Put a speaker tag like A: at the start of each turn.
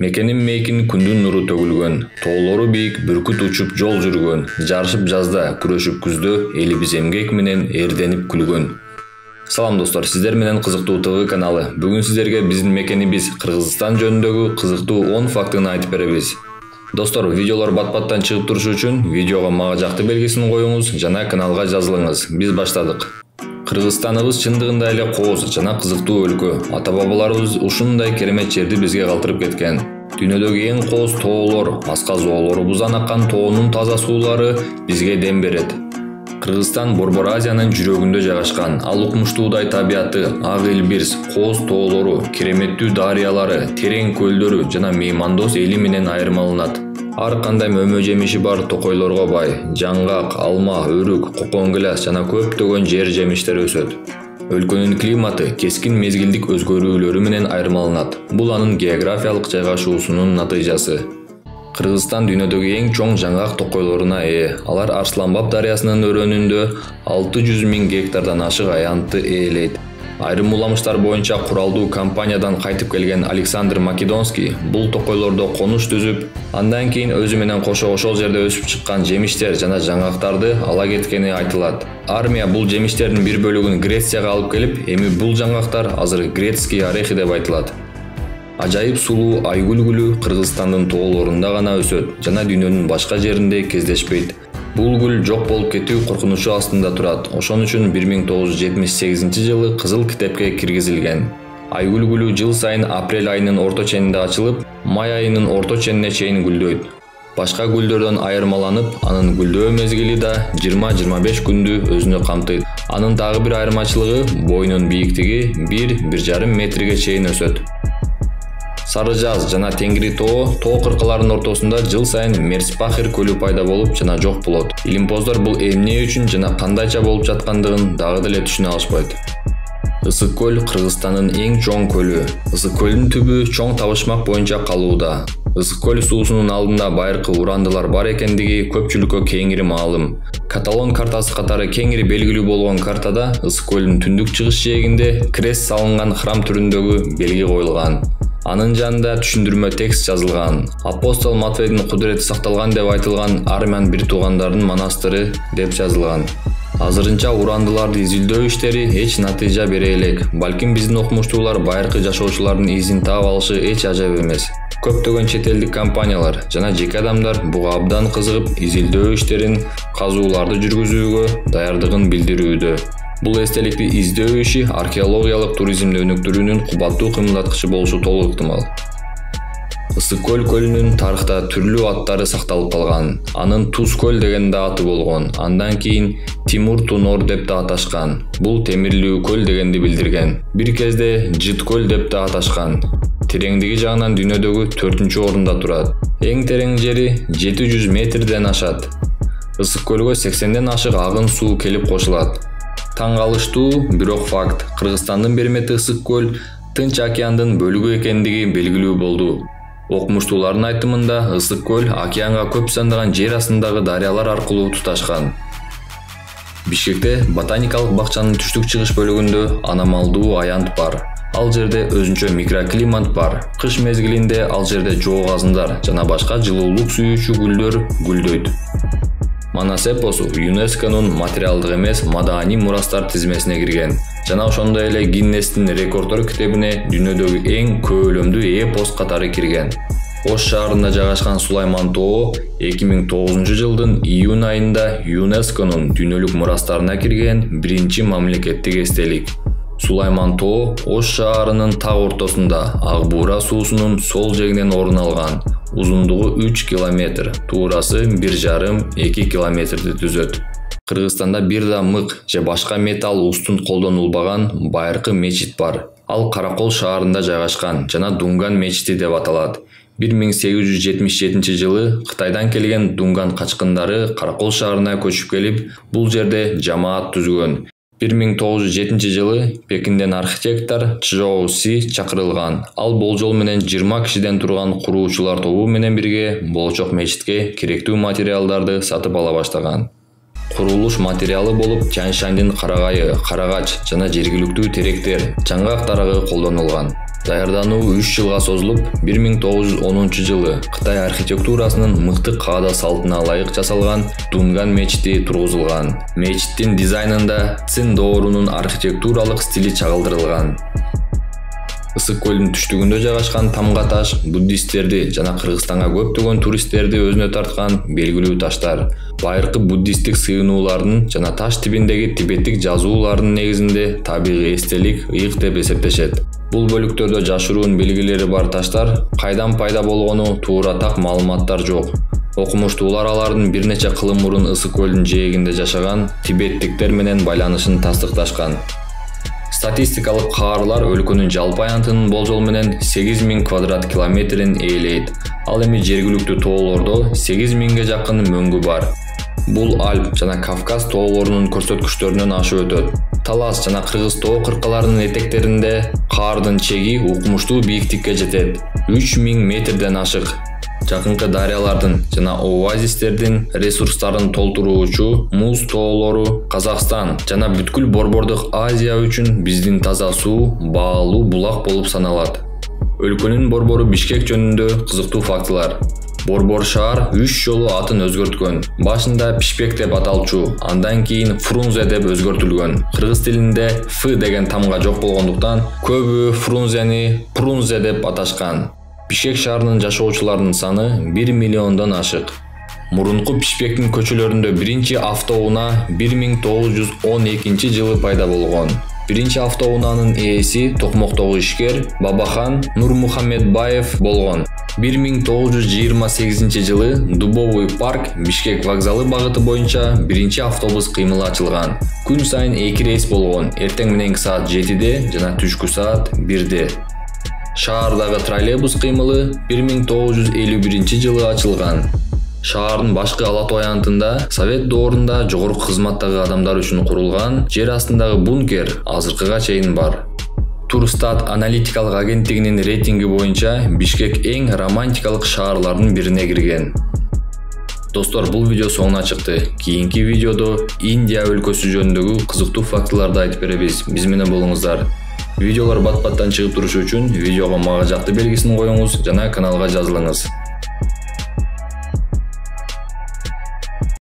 A: Мекенин мейкин күндүн нуру төгүлгөн, тоолору бийик бүркүт учуп жол жүргөн, жарышып жазда, күрөшүп күздө, элибиз эмгек менен эрденип күлгөн. Салам достор, сиздер менен Кызыктуу ТВ каналы. Бүгүн сиздерге биздин мекенибиз Кыргызстан жөнүндөгү кызыктуу 10 фактын айтып беребиз. Достор, видеолор бат-баттан чыгып турушу үчүн видеого мага жакты белгисин коюңуз жана каналга жазылыңыз. Биз баштадык. Кыргызстаныбыз чындыгында эле кооз жана кызыктуу өлкө. Ата-бабаларыбыз ушундай керемет жерди бизге калтырып кеткен. Дүйнөдөгү эң кооз тоолор, аска зоолорубуздан аккан тоонун таза суулары бизге дем берет. Кыргызстан Борбор Азиянын жүрөгүндө жайгашкан. Ал укмуштуудай табияты, ак илбирс, кооз тоолору, кереметтүү дарыялары, терең көлдөрү жана меймандос эли менен айырмаланат. Ар кандай мөмө жемиши бар токойлорго бай, жаңгак, алма, өрүк, кокон гиляс жана көптөгөн жер жемиштер өсөт. Өлкөнүн климаты кескин мезгилдик өзгөрүүлөрү менен айырмаланат. Бул анын географиялык жайгашуусунун натыйжасы. Кыргызстан дүйнөдөгү эң чоң жаңгак токойлоруна ээ. Алар Арсланбаб дарыясынын өрөөнүндө 600 000 гектардан ашык аянтты ээлейт. Айрым уламыштар боюнча куралдуу компаниядан кайтып келген Александр Македонский бул токойлордо конуш түзүп, андан кийин өзү менен кошо ошол жерде өсүп чыккан жемиштер жана жаңгактарды ала кеткени айтылат. Армия бул жемиштердин бир бөлүгүн Грецияга алып келип, эми бул жаңгактар азыр грецкий орехи деп айтылат. Ажайып сулуу айгүл гүлү Кыргызстандын тоолорунда гана өсөт жана дүйнөнүн башка жеринде кездешпейт. Бул гүл жок болуп кетүү коркунучу астында турат. Ошон үчүн 1978-жылы Кызыл китепке киргизилген. Айгүл гүлү жыл сайын апрель айынын орто ченинде ачылып, май айынын орто ченине чейин гүлдөйт. Башка гүлдөрдөн айырмаланып, анын гүлдөө мезгили да 20-25 күндү өзүнө камтыйт. Анын дагы бир айырмачылыгы боюнун бийиктиги 1-1,5 метрге чейин өсөт. Сары жаз жана Теңири тоо кыркаларынын ортосунда жыл сайын Мерспахер көлү пайда болуп жана жок болот. Илимпоздор бул эмне үчүн жана кандайча болуп жаткандыгын дагы деле түшүнө алышпайт. Ысык көл Кыргызстандын эң чоң көлү. Ысык көлдүн түбү чоң табышмак боюнча калууда. Ысык көл суусунун алдында байыркы урандылар бар экендиги көпчүлүккө кеңири маалым. Каталон картасы катары кеңири белгилүү болгон картада Ысык көлдүн түндүк чыгыш жээгинде крест салынган храм түрүндөгү белги коюлган. Анын жанында түшүндүрмө текст жазылган. Апостол Матфейдин кудурети сакталган деп айтылган Армян бир туугандардын монастыры деп жазылган. Азырынча урандыларды изилдөө иштери эч натыйжа бере элек. Балким биздин окумуштуулар байыркы жашоочулардын изин таап алышы эч ажайып эмес. Көптөгөн чет элдик компаниялар жана жеке адамдар буга абдан кызыгып, изилдөө иштерин, казууларды жүргүзүүгө даярдыгын билдирүүдө. Бул эстеликти издөө иши археологиялык туризмди өнүктүрүүнүн кубаттуу кыймылдаткычы болушу толук ыктымал. Ысык көл көлүнүн тарыхта түрлүү аттары сакталып калган. Анын Туз көл деген да аты болгон. Андан кийин Тимур Тунор деп да аташкан. Бул темирлүү көл дегенди билдирген. Бир кезде Жыт көл деп да аташкан. Тереңдиги жагынан дүйнөдөгү 4-орунда турат. Эң терең жери 700 метрден ашат. Ысык көлгө 80ден ашык агын суу келип кошулат. Таң калыштуу бирок факт: Кыргызстандын бермети Ысык көл Тынч океандын бөлүгү экендиги белгилүү болду. Окумуштуулардын айтымында Ысык көл океанга көп сандаган жер астындагы дарыялар аркылуу туташкан. Бишкекте ботаникалык бакчанын түштүк чыгыш бөлүгүндө аномалдуу аянт бар. Ал жерде өзүнчө микроклимат бар. Кыш мезгилинде ал жерде жоогазындар жана башка жылуулук сүйүүчү гүлдөр гүлдөйт. Манас эпосу ЮНЕСКОнун материалдык эмес маданий мурастар тизмесине кирген жана ошондой эле Гиннестин рекорддор китебине дүйнөдөгү эң көөлөмдүү эпос катары кирген. Ош шаарында жайгашкан Сулайман тоо 2009-жылдын июнь айында ЮНЕСКОнун дүйнөлүк мурастарына кирген биринчи мамлекеттик эстелик. Сулайман тоо Ош шаарынын так ортосунда Ак Буура суусунун сол жээгинен орун алган. Узундугу 3 километр, туурасы 1,5-2 километрди түзөт. Кыргызстанда бир да мык же башка металл устун колдонулбаган байыркы мечит бар. Ал Каракол шаарында жайгашкан жана Дунган мечити деп аталат. 1877-жылы Кытайдан келген Дунган качкындары Каракол шаарына көчүп келип, бул жерде жамаат түзгөн. 1907-жылы Пекинден архитектор Чжоу Си чакырылган. Ал болжол менен 20 кишиден турган куруучулар тобу менен бирге болочок мечитке керектүү материалдарды сатып ала баштаган. Курулуш материалы болуп Тянь-Шаньдын карагайы, карагач жана жергиликтүү теректер, жаңгак дарагы колдонулган. Даярдануу 3 жылга созулуп, 1910 жылы Кытай архитектурасынын мыкты каада салтына ылайык жасалган Дунган мечити тургузулган. Мечиттин дизайнында Цин доорунун архитектуралык стили чагылдырылган. Ысык көлдүн түштүгүндө жайгашкан Тамга таш буддисттерди жана Кыргызстанга көптөгөн туристтерди өзүнө тарткан белгилүү таштар. Байыркы буддисттик сыйынуулардын жана таш тибиндеги тибеттик жазуулардын негизинде табигый эстелик ыйык деп эсептешет. Бул бөлүктөрдө жашыруун белгилери бар таштар кайдан пайда болгону туура так маалыматтар жок. Окумуштуулар алардын бир нече кылым мурун Ысык көлдүн жээгинде жашаган тибеттиктер менен байланышын тастыкташкан. Статистикалык каарлар өлкөнүн жалпы аянтынын болжол менен 8000 квадрат километрин ээлейт. Ал эми жергиликтүү тоолордо 8000ге жакын мөңгү бар. Бул Альп жана Кавказ тоолорунун көрсөткүчтөрүнөн ашып өтөт. Талас жана Кыргыз тоо кыркаларынын этектеринде каардын чеги укмуштуу бийиктикке жетет. 3000 метрден ашык. Жакынкы дарыялардын жана оазистердин ресурстарын толтуруучу муз тоолору Казакстан жана бүткүл Борбордук Азия үчүн биздин таза суу, баалуу булак болуп саналат. Өлкөнүн борбору Бишкек жөнүндө кызыктуу фактылар. Борбор шаар 3 жолу атын өзгөрткөн. Башында Пишпек деп аталчу, андан кийин Фрунзе деп өзгөртүлгөн. Кыргыз тилинде Ф деген тамга жок болгондуктан көбү Фрунзени Прунзе деп аташкан. Бишкек шаарынын жашоочуларынын саны 1 миллиондон ашык. Мурунку Пишпектин көчөлөрүндө биринчи автоунаа 1912 жылы пайда болгон. Биринчи автоунаанын ээси токмоктогу ишкер Бабахан Нурмухамедбаев болгон. 1928 жылы Дубовый парк Бишкек вокзалы багыты боюнча биринчи автобус кыймылы ачылган. Күн сайын 2 рейс болгон, эртең мененки саат 7-де жана түшкү саат 1-де. Шаардагы троллейбус кыймылы 1951 жылы ачылган. Шаардын башкы ала тоо аянтында Совет доорунда жогорку кызматтагы адамдар үчүн курулган жер астындагы бункер азыркыга чейин бар. Турстат аналитикалык агенттигинин рейтинги боюнча Бишкек эң романтикалык шаарлардын бирине кирген. Достор, бул видео соңуна чыкты. Кийинки видеодо Индия өлкөсү жөнүндөгү кызыктуу фактыларды айтып беребиз. Биз менен болуңуздар. Видеолор бат-баттан чыгып турушу үчүн видеого мага жакты белгисин коюңуз жана каналга жазылыңыз.